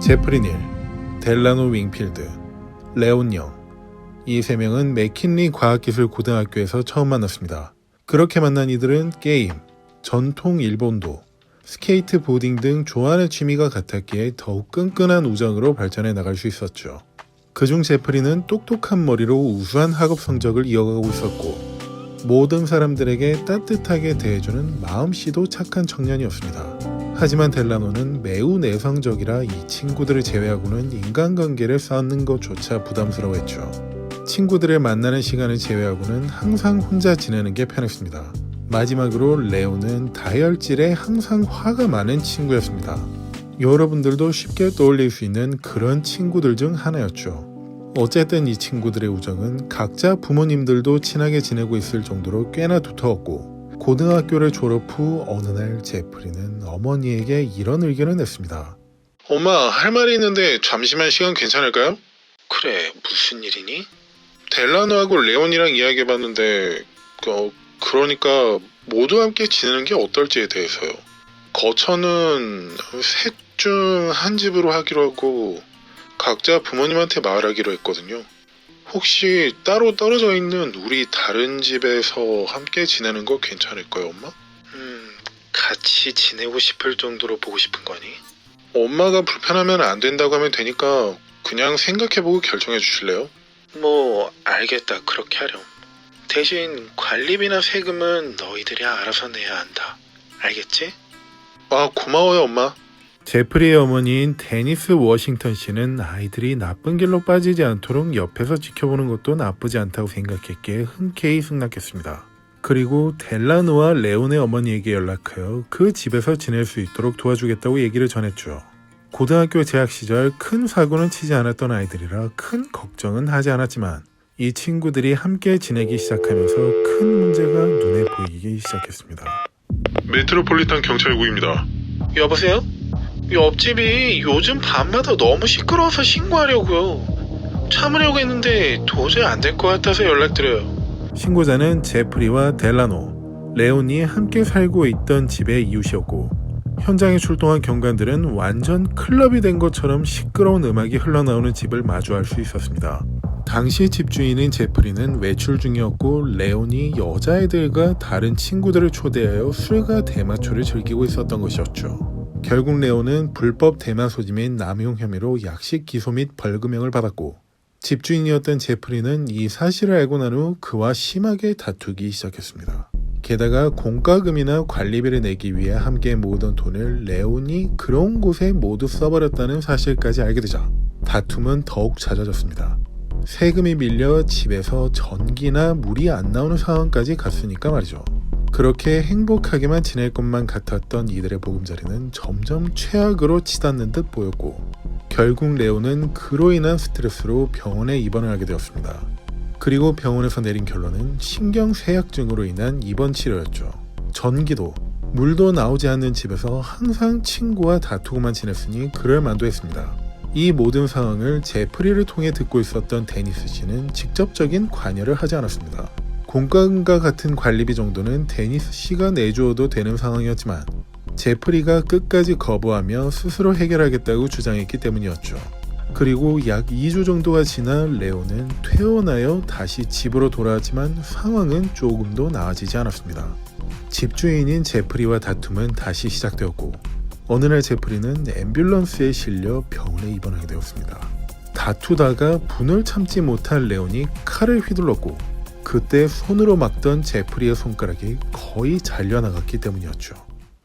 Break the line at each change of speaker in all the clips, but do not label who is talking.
제프리 닐, 델라노 윙필드, 레온 영, 이 세 명은 맥킨리 과학기술고등학교에서 처음 만났습니다. 그렇게 만난 이들은 게임, 전통 일본도, 스케이트보딩 등 좋아하는 취미가 같았기에 더욱 끈끈한 우정으로 발전해 나갈 수 있었죠. 그중 제프리는 똑똑한 머리로 우수한 학업 성적을 이어가고 있었고 모든 사람들에게 따뜻하게 대해주는 마음씨도 착한 청년이었습니다. 하지만 델라노는 매우 내성적이라 이 친구들을 제외하고는 인간관계를 쌓는 것조차 부담스러워했죠. 친구들을 만나는 시간을 제외하고는 항상 혼자 지내는 게 편했습니다. 마지막으로 레오는 다혈질에 항상 화가 많은 친구였습니다. 여러분들도 쉽게 떠올릴 수 있는 그런 친구들 중 하나였죠. 어쨌든 이 친구들의 우정은 각자 부모님들도 친하게 지내고 있을 정도로 꽤나 두터웠고 고등학교를 졸업 후 어느 날 제프리는 어머니에게 이런 의견을 냈습니다.
엄마, 할 말이 있는데 잠시만 시간 괜찮을까요? 그래, 무슨 일이니? 델라노하고 레온이랑 이야기해봤는데 그러니까 모두 함께 지내는 게 어떨지에 대해서요. 거처는 셋 중 한 집으로 하기로 하고 각자 부모님한테 말하기로 했거든요. 혹시 따로 떨어져 있는 우리 다른 집에서 함께 지내는 거 괜찮을까요, 엄마? 같이 지내고 싶을 정도로 보고 싶은 거니? 엄마가 불편하면 안 된다고 하면 되니까 그냥 생각해보고 결정해 주실래요? 뭐 알겠다, 그렇게 하렴. 대신 관리비나 세금은 너희들이 알아서 내야 한다. 알겠지? 아, 고마워요, 엄마.
제프리의 어머니인 데니스 워싱턴 씨는 아이들이 나쁜 길로 빠지지 않도록 옆에서 지켜보는 것도 나쁘지 않다고 생각했기에 흔쾌히 승낙했습니다. 그리고 델라노와 레온의 어머니에게 연락하여 그 집에서 지낼 수 있도록 도와주겠다고 얘기를 전했죠. 고등학교 재학 시절 큰 사고는 치지 않았던 아이들이라 큰 걱정은 하지 않았지만 이 친구들이 함께 지내기 시작하면서 큰 문제가 눈에 보이기 시작했습니다.
메트로폴리탄 경찰국입니다. 여보세요? 옆집이 요즘 밤마다 너무 시끄러워서 신고하려고요. 참으려고 했는데 도저히 안 될 것 같아서 연락드려요.
신고자는 제프리와 델라노, 레온이 함께 살고 있던 집의 이웃이었고 현장에 출동한 경관들은 완전 클럽이 된 것처럼 시끄러운 음악이 흘러나오는 집을 마주할 수 있었습니다. 당시 집주인인 제프리는 외출 중이었고 레온이 여자애들과 다른 친구들을 초대하여 술과 대마초를 즐기고 있었던 것이었죠. 결국 레온은 불법 대마 소지 및 남용 혐의로 약식 기소 및 벌금형을 받았고 집주인이었던 제프리는 이 사실을 알고 난 후 그와 심하게 다투기 시작했습니다. 게다가 공과금이나 관리비를 내기 위해 함께 모으던 돈을 레온이 그런 곳에 모두 써버렸다는 사실까지 알게 되자 다툼은 더욱 잦아졌습니다. 세금이 밀려 집에서 전기나 물이 안 나오는 상황까지 갔으니까 말이죠. 그렇게 행복하게만 지낼 것만 같았던 이들의 보금자리는 점점 최악으로 치닫는 듯 보였고 결국 레온은 그로 인한 스트레스로 병원에 입원을 하게 되었습니다. 그리고 병원에서 내린 결론은 신경쇠약증으로 인한 입원 치료였죠. 전기도, 물도 나오지 않는 집에서 항상 친구와 다투고만 지냈으니 그럴 만도 했습니다. 이 모든 상황을 제프리를 통해 듣고 있었던 데니스 씨는 직접적인 관여를 하지 않았습니다. 공과금과 같은 관리비 정도는 데니스 씨가 내주어도 되는 상황이었지만 제프리가 끝까지 거부하며 스스로 해결하겠다고 주장했기 때문이었죠. 그리고 약 2주 정도가 지나 레온은 퇴원하여 다시 집으로 돌아왔지만 상황은 조금도 나아지지 않았습니다. 집주인인 제프리와 다툼은 다시 시작되었고 어느 날 제프리는 앰뷸런스에 실려 병원에 입원하게 되었습니다. 다투다가 분을 참지 못한 레온이 칼을 휘둘렀고 그때 손으로 막던 제프리의 손가락이 거의 잘려나갔기 때문이었죠.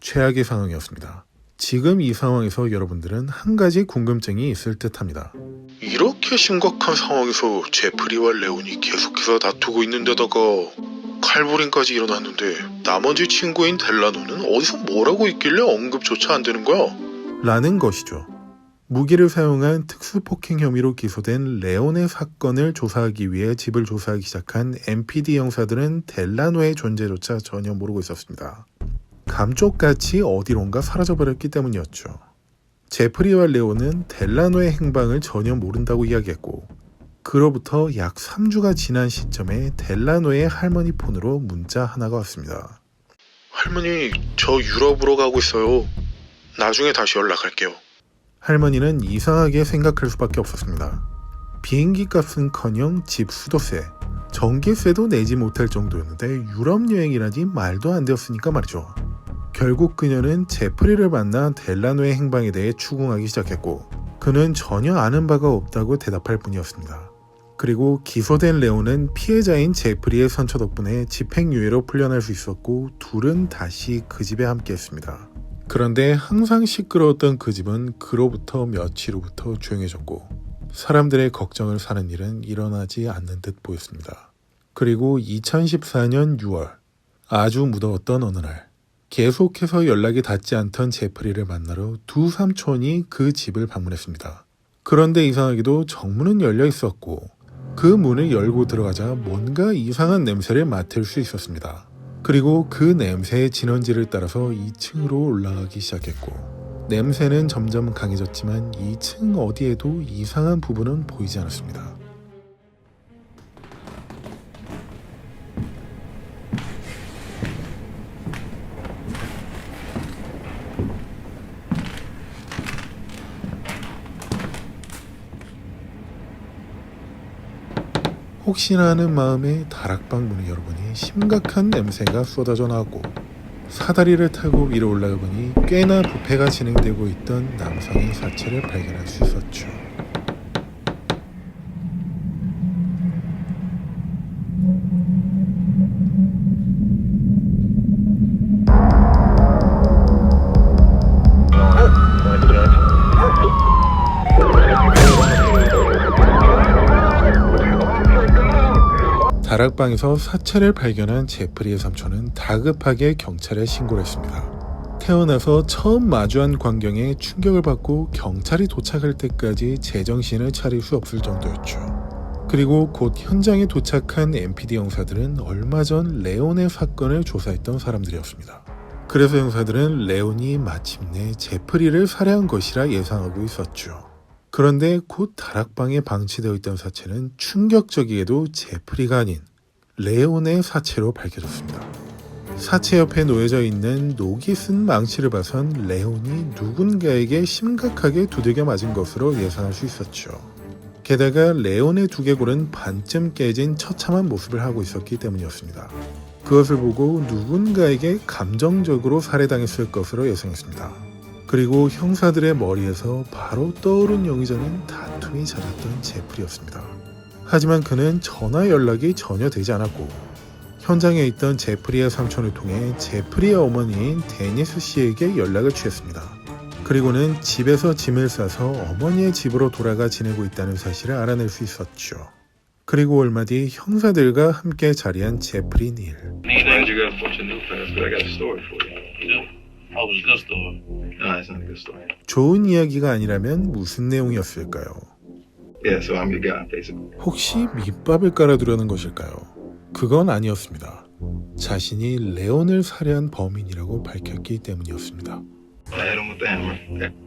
최악의 상황이었습니다. 지금 이 상황에서 여러분들은 한 가지 궁금증이 있을 듯합니다.
이렇게 심각한 상황에서 제프리와 레온이 계속해서 다투고 있는데다가 칼부림까지 일어났는데 나머지 친구인 델라노는 어디서 뭘 하고 있길래 언급조차 안 되는 거야?
라는 것이죠. 무기를 사용한 특수폭행 혐의로 기소된 레온의 사건을 조사하기 위해 집을 조사하기 시작한 MPD 형사들은 델라노의 존재조차 전혀 모르고 있었습니다. 감쪽같이 어디론가 사라져버렸기 때문이었죠. 제프리와 레온은 델라노의 행방을 전혀 모른다고 이야기했고 그로부터 약 3주가 지난 시점에 델라노의 할머니 폰으로 문자 하나가 왔습니다.
할머니, 저 유럽으로 가고 있어요. 나중에 다시 연락할게요.
할머니는 이상하게 생각할 수밖에 없었습니다. 비행기 값은커녕 집 수도세, 전기세도 내지 못할 정도였는데 유럽 여행이라니 말도 안 되었으니까 말이죠. 결국 그녀는 제프리를 만나 델라노의 행방에 대해 추궁하기 시작했고 그는 전혀 아는 바가 없다고 대답할 뿐이었습니다. 그리고 기소된 레온은 피해자인 제프리의 선처 덕분에 집행유예로 풀려날 수 있었고 둘은 다시 그 집에 함께했습니다. 그런데 항상 시끄러웠던 그 집은 그로부터 며칠 후부터 조용해졌고 사람들의 걱정을 사는 일은 일어나지 않는 듯 보였습니다. 그리고 2014년 6월 아주 무더웠던 어느 날 계속해서 연락이 닿지 않던 제프리를 만나러 두 삼촌이 그 집을 방문했습니다. 그런데 이상하게도 정문은 열려 있었고 그 문을 열고 들어가자 뭔가 이상한 냄새를 맡을 수 있었습니다. 그리고 그 냄새의 진원지를 따라서 2층으로 올라가기 시작했고 냄새는 점점 강해졌지만 2층 어디에도 이상한 부분은 보이지 않았습니다. 혹시나 하는 마음에 다락방 문을 열어보니 심각한 냄새가 쏟아져 나왔고 사다리를 타고 위로 올라가 보니 꽤나 부패가 진행되고 있던 남성의 사체를 발견할 수 있었죠. 다락방에서 사체를 발견한 제프리의 삼촌은 다급하게 경찰에 신고를 했습니다. 태어나서 처음 마주한 광경에 충격을 받고 경찰이 도착할 때까지 제정신을 차릴 수 없을 정도였죠. 그리고 곧 현장에 도착한 MPD 형사들은 얼마 전 레온의 사건을 조사했던 사람들이었습니다. 그래서 형사들은 레온이 마침내 제프리를 살해한 것이라 예상하고 있었죠. 그런데 곧 다락방에 방치되어 있던 사체는 충격적이게도 제프리가 아닌 레온의 사체로 밝혀졌습니다. 사체 옆에 놓여져 있는 녹이 쓴 망치를 봐선 레온이 누군가에게 심각하게 두들겨 맞은 것으로 예상할 수 있었죠. 게다가 레온의 두개골은 반쯤 깨진 처참한 모습을 하고 있었기 때문이었습니다. 그것을 보고 누군가에게 감정적으로 살해당했을 것으로 예상했습니다. 그리고 형사들의 머리에서 바로 떠오른 용의자는 다툼이 잦았던 제프리였습니다. 하지만 그는 전화 연락이 전혀 되지 않았고 현장에 있던 제프리의 삼촌을 통해 제프리의 어머니인 데니스 씨에게 연락을 취했습니다. 그리고는 집에서 짐을 싸서 어머니의 집으로 돌아가 지내고 있다는 사실을 알아낼 수 있었죠. 그리고 얼마 뒤 형사들과 함께 자리한 제프리 닐.
Glad you got a fortune new fast, but I got a story for you.
You do? Oh, it was a good story.
No, it's not a good story.
좋은 이야기가 아니라면 무슨 내용이었을까요?
Yeah, so I'm your guy, basically.
혹시 밑밥을 깔아두려는 것일까요? 그건 아니었습니다. 자신이 레온을 살해한 범인이라고 밝혔기 때문이었습니다.
I hit him with the hammer,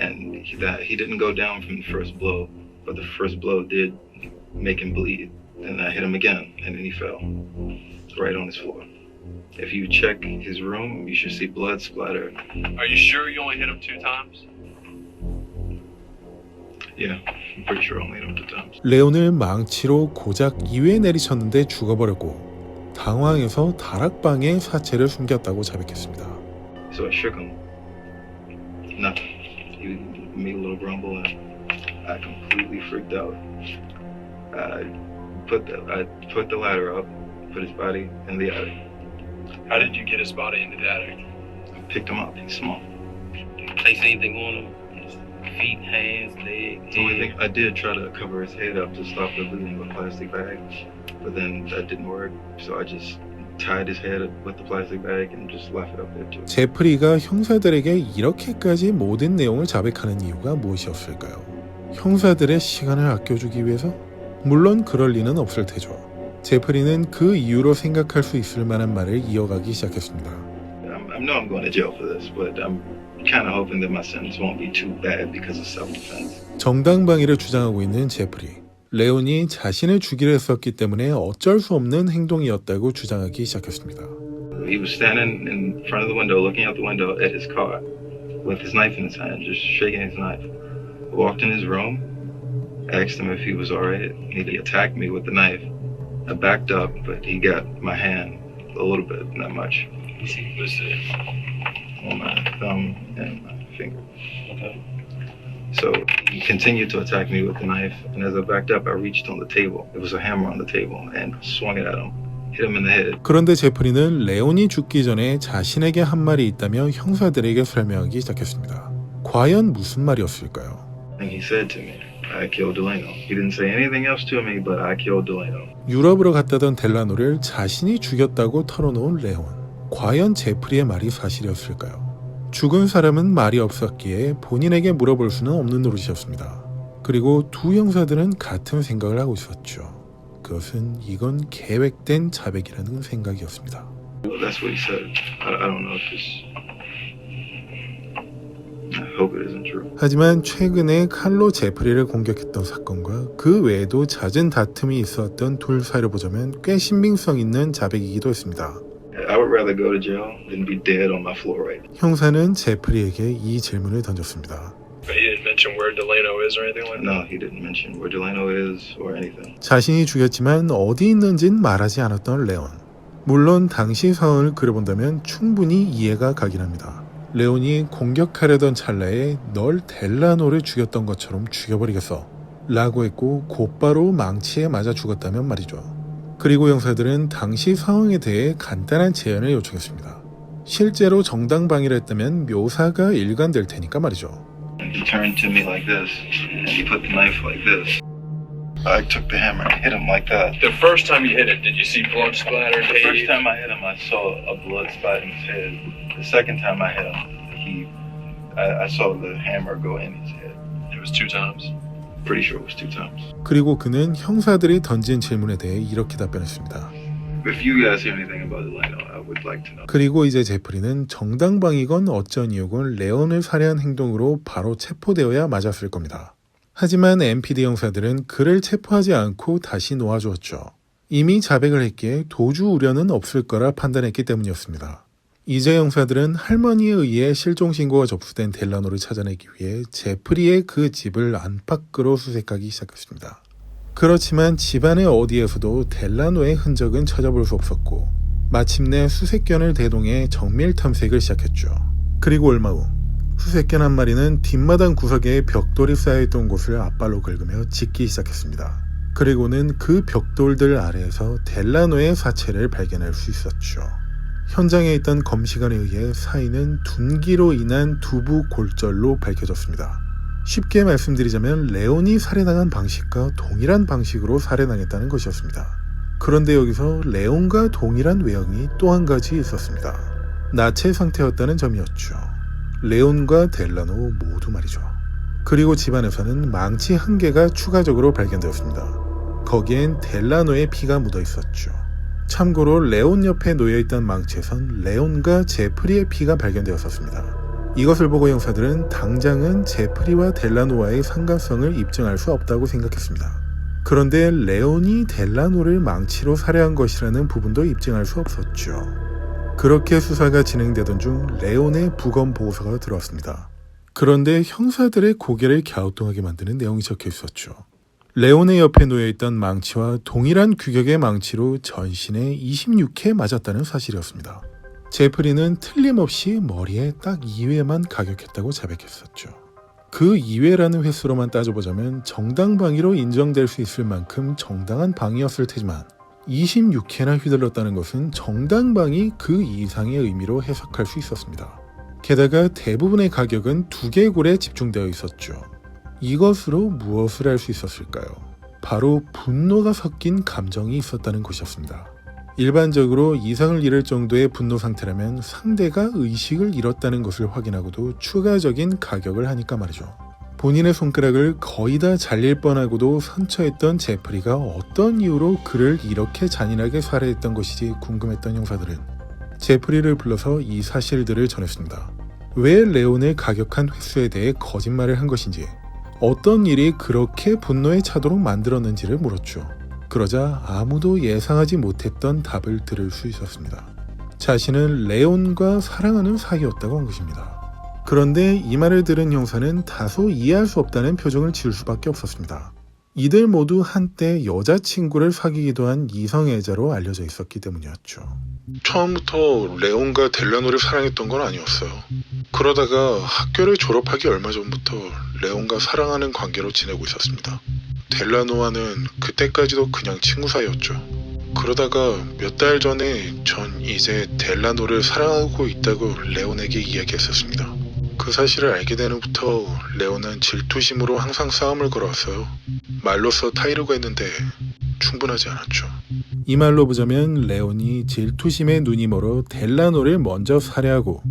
and he didn't go down from the first blow, but the first blow did make him bleed. Then I hit him again, and then he fell right on his floor. If you check his room, you should see blood splatter.
Are you sure you only hit him 2 times?
Yeah, I'm pretty sure I only hit him 2 times.
레온을 망치로 고작 2회 내리쳤는데 죽어버렸고 당황해서 다락방에 사체를 숨겼다고 자백했습니다.
So I shook him. Nothing. He made a little grumble, and I completely freaked out. I put the ladder up, put his body in the attic.
How did you get his body into the attic?
I picked him up. He's small.
Did you place anything on him? His feet, hands, legs,
The only
head?
thing I did try to cover his head up to stop the bleeding with a plastic bag, but then that didn't work. So I just tied his head up with the plastic bag and just left it up there too.
제프리가 형사들에게 이렇게까지 모든 내용을 자백하는 이유가 무엇이었을까요? 형사들의 시간을 아껴주기 위해서? 물론 그럴 리는 없을 테죠. 제프리는 그 이유로 생각할 수 있을 만한 말을 이어가기 시작했습니다.
I know I'm going to jail for this, but I'm kind of hoping that my sentence won't be too bad because of self-defense.
정당방위를 주장하고 있는 제프리. 레온이 자신을 죽이려 했었기 때문에 어쩔 수 없는 행동이었다고 주장하기 시작했습니다.
He was standing in front of the window, looking out the window at his car, with his knife in his hand, just shaking his knife. walked in his room, asked him if he was alright, and he attacked me with the knife. I backed up, but he got my hand a little bit, not much, on my thumb and my finger.
Okay.
So he continued to attack me with the knife, and as I backed up, I reached on the table. There was a hammer on the table, and swung it at him, hit him in the head.
그런데 제프리는 레온이 죽기 전에 자신에게 한 말이 있다며 형사들에게 설명하기 시작했습니다. 과연 무슨 말이었을까요?
And he said to me, I killed Delano. He didn't say anything else to me, but I killed Delano.
유럽으로 갔다던 델라노를 자신이 죽였다고 털어놓은 레온. 과연 제프리의 말이 사실이었을까요? 죽은 사람은 말이 없었기에 본인에게 물어볼 수는 없는 노릇이었습니다. 그리고 두 형사들은 같은 생각을 하고 있었죠. 그것은 이건 계획된 자백이라는 생각이었습니다.
That's what he said. I don't know if this... I hope it isn't true.
하지만 최근에 칼로 제프리를 공격했던 사건과 그 외에도 잦은 다툼이 있었던 둘 사이를 보자면 꽤 신빙성 있는 자백이기도 했습니다.
I would rather go to jail than be dead on my floor right now.
형사는 제프리에게 이 질문을 던졌습니다.
But he didn't mention where Delano is or anything like that?
No, he didn't mention where Delano is or anything.
자신이 죽였지만 어디 있는진 말하지 않았던 레온. 물론 당시 상황을 그려본다면 충분히 이해가 가긴 합니다. 레온이 공격하려던 찰나에 널 델라노를 죽였던 것처럼 죽여버리겠어 라고 했고 곧바로 망치에 맞아 죽었다면 말이죠. 그리고 형사들은 당시 상황에 대해 간단한 제안을 요청했습니다. 실제로 정당방위를 했다면 묘사가 일관될 테니까 말이죠.
And he turned to me like this, and he put the knife like this. I took the hammer and hit him like that.
The first time you hit it, did you see blood splatter?
The first time I hit him, I saw a blood spot in his head. The second time I hit him, I saw the hammer go in his head.
It was 2 times.
Pretty sure it was 2 times.
그리고 그는 형사들이 던진 질문에 대해 이렇게 답변했습니다.
If you guys hear anything about Delano, I would like to know.
그리고 이제 제프리는 정당방위건 어쩐 이유건 레온을 살해한 행동으로 바로 체포되어야 맞았을 겁니다. 하지만 MPD 형사들은 그를 체포하지 않고 다시 놓아주었죠. 이미 자백을 했기에 도주 우려는 없을 거라 판단했기 때문이었습니다. 이제 형사들은 할머니에 의해 실종신고가 접수된 델라노를 찾아내기 위해 제프리의 그 집을 안팎으로 수색하기 시작했습니다. 그렇지만 집안의 어디에서도 델라노의 흔적은 찾아볼 수 없었고 마침내 수색견을 대동해 정밀 탐색을 시작했죠. 그리고 얼마 후 수색견 한 마리는 뒷마당 구석에 벽돌이 쌓여있던 곳을 앞발로 긁으며 짖기 시작했습니다. 그리고는 그 벽돌들 아래에서 델라노의 사체를 발견할 수 있었죠. 현장에 있던 검시관에 의해 사인은 둔기로 인한 두부 골절로 밝혀졌습니다. 쉽게 말씀드리자면 레온이 살해당한 방식과 동일한 방식으로 살해당했다는 것이었습니다. 그런데 여기서 레온과 동일한 외형이 또 한 가지 있었습니다. 나체 상태였다는 점이었죠. 레온과 델라노 모두 말이죠. 그리고 집안에서는 망치 한 개가 추가적으로 발견되었습니다. 거기엔 델라노의 피가 묻어 있었죠. 참고로 레온 옆에 놓여있던 망치에선 레온과 제프리의 피가 발견되었었습니다. 이것을 보고 형사들은 당장은 제프리와 델라노와의 상관성을 입증할 수 없다고 생각했습니다. 그런데 레온이 델라노를 망치로 살해한 것이라는 부분도 입증할 수 없었죠. 그렇게 수사가 진행되던 중 레온의 부검 보고서가 들어왔습니다. 그런데 형사들의 고개를 갸우뚱하게 만드는 내용이 적혀 있었죠. 레온의 옆에 놓여있던 망치와 동일한 규격의 망치로 전신에 26회 맞았다는 사실이었습니다. 제프리는 틀림없이 머리에 딱 2회만 가격했다고 자백했었죠. 그 2회라는 횟수로만 따져보자면 정당방위로 인정될 수 있을 만큼 정당한 방위였을 테지만 26회나 휘둘렀다는 것은 정당방위 그 이상의 의미로 해석할 수 있었습니다. 게다가 대부분의 가격은 두개골에 집중되어 있었죠. 이것으로 무엇을 알 수 있었을까요? 바로 분노가 섞인 감정이 있었다는 것이었습니다. 일반적으로 이상을 잃을 정도의 분노 상태라면 상대가 의식을 잃었다는 것을 확인하고도 추가적인 가격을 하니까 말이죠. 본인의 손가락을 거의 다 잘릴 뻔하고도 선처했던 제프리가 어떤 이유로 그를 이렇게 잔인하게 살해했던 것이지 궁금했던 형사들은 제프리를 불러서 이 사실들을 전했습니다. 왜 레온을 가격한 횟수에 대해 거짓말을 한 것인지, 어떤 일이 그렇게 분노에 차도록 만들었는지를 물었죠. 그러자 아무도 예상하지 못했던 답을 들을 수 있었습니다. 자신은 레온과 사랑하는 사이였다고 한 것입니다. 그런데 이 말을 들은 형사는 다소 이해할 수 없다는 표정을 지을 수밖에 없었습니다. 이들 모두 한때 여자친구를 사귀기도 한 이성애자로 알려져 있었기 때문이었죠.
처음부터 레온과 델라노를 사랑했던 건 아니었어요. 그러다가 학교를 졸업하기 얼마 전부터 레온과 사랑하는 관계로 지내고 있었습니다. 델라노와는 그때까지도 그냥 친구 사이였죠. 그러다가 몇 달 전에 전 이제 델라노를 사랑하고 있다고 레온에게 이야기했었습니다. 그 사실을 알게 된 후부터 레온은 질투심으로 항상 싸움을 걸어왔어요. 말로써 타이르고 했는데 충분하지 않았죠.
이 말로 보자면 레온이 질투심에 눈이 멀어 델라노를 먼저 살해하고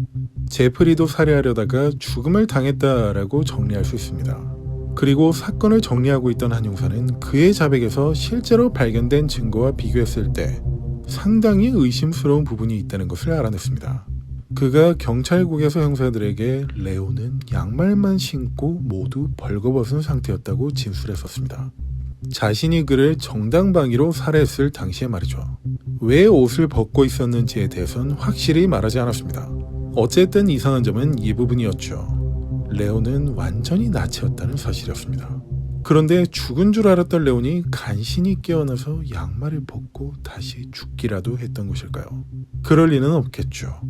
제프리도 살해하려다가 죽음을 당했다라고 정리할 수 있습니다. 그리고 사건을 정리하고 있던 한 형사는 그의 자백에서 실제로 발견된 증거와 비교했을 때 상당히 의심스러운 부분이 있다는 것을 알아냈습니다. 그가 경찰국에서 형사들에게 레온은 양말만 신고 모두 벌거벗은 상태였다고 진술했었습니다. 자신이 그를 정당방위로 살해했을 당시에 말이죠. 왜 옷을 벗고 있었는지에 대해서는 확실히 말하지 않았습니다. 어쨌든 이상한 점은 이 부분이었죠. 레온은 완전히 나체였다는 사실이었습니다. 그런데 죽은 줄 알았던 레온이 간신히 깨어나서 양말을 벗고 다시 죽기라도 했던 것일까요? 그럴 리는 없겠죠.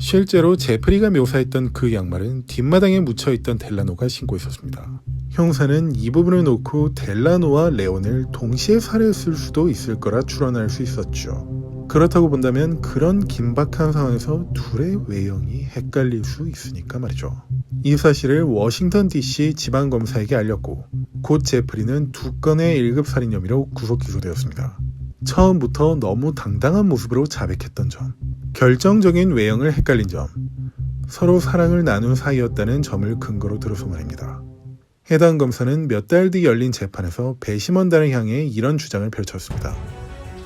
실제로 제프리가 묘사했던 그 양말은 뒷마당에 묻혀있던 델라노가 신고 있었습니다. 형사는 이 부분을 놓고 델라노와 레온을 동시에 살해했을 수도 있을 거라 추론할 수 있었죠. 그렇다고 본다면 그런 긴박한 상황에서 둘의 외형이 헷갈릴 수 있으니까 말이죠. 이 사실을 워싱턴 DC 지방검사에게 알렸고 곧 제프리는 2건의 1급 살인 혐의로 구속 기소되었습니다. 처음부터 너무 당당한 모습으로 자백했던 점, 결정적인 외형을 헷갈린 점, 서로 사랑을 나눈 사이였다는 점을 근거로 들어서 말입니다. 해당 검사는 몇 달 뒤 열린 재판에서 배심원단을 향해 이런 주장을 펼쳤습니다.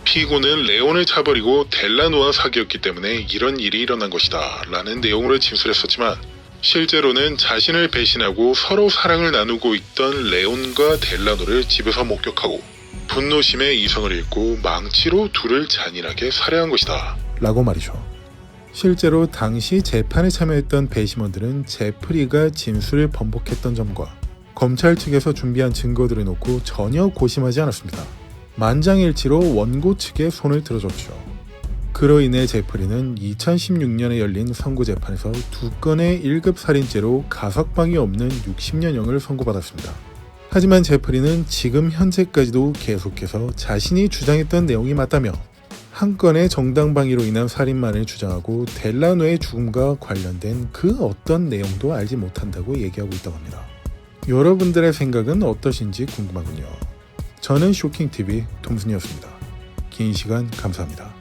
피고는 레온을 차버리고 델라노와 사귀었기 때문에 이런 일이 일어난 것이다 라는 내용으로 진술했었지만 실제로는 자신을 배신하고 서로 사랑을 나누고 있던 레온과 델라노를 집에서 목격하고 분노심에 이성을 잃고 망치로 둘을 잔인하게 살해한 것이다
라고 말이죠. 실제로 당시 재판에 참여했던 배심원들은 제프리가 진술을 번복했던 점과 검찰 측에서 준비한 증거들을 놓고 전혀 고심하지 않았습니다. 만장일치로 원고 측에 손을 들어줬죠. 그로 인해 제프리는 2016년에 열린 선고재판에서 2건의 1급 살인죄로 가석방이 없는 60년형을 선고받았습니다. 하지만 제프리는 지금 현재까지도 계속해서 자신이 주장했던 내용이 맞다며 한 건의 정당방위로 인한 살인만을 주장하고 델라노의 죽음과 관련된 그 어떤 내용도 알지 못한다고 얘기하고 있다고 합니다. 여러분들의 생각은 어떠신지 궁금하군요. 저는 쇼킹TV 톰슨이었습니다. 긴 시간 감사합니다.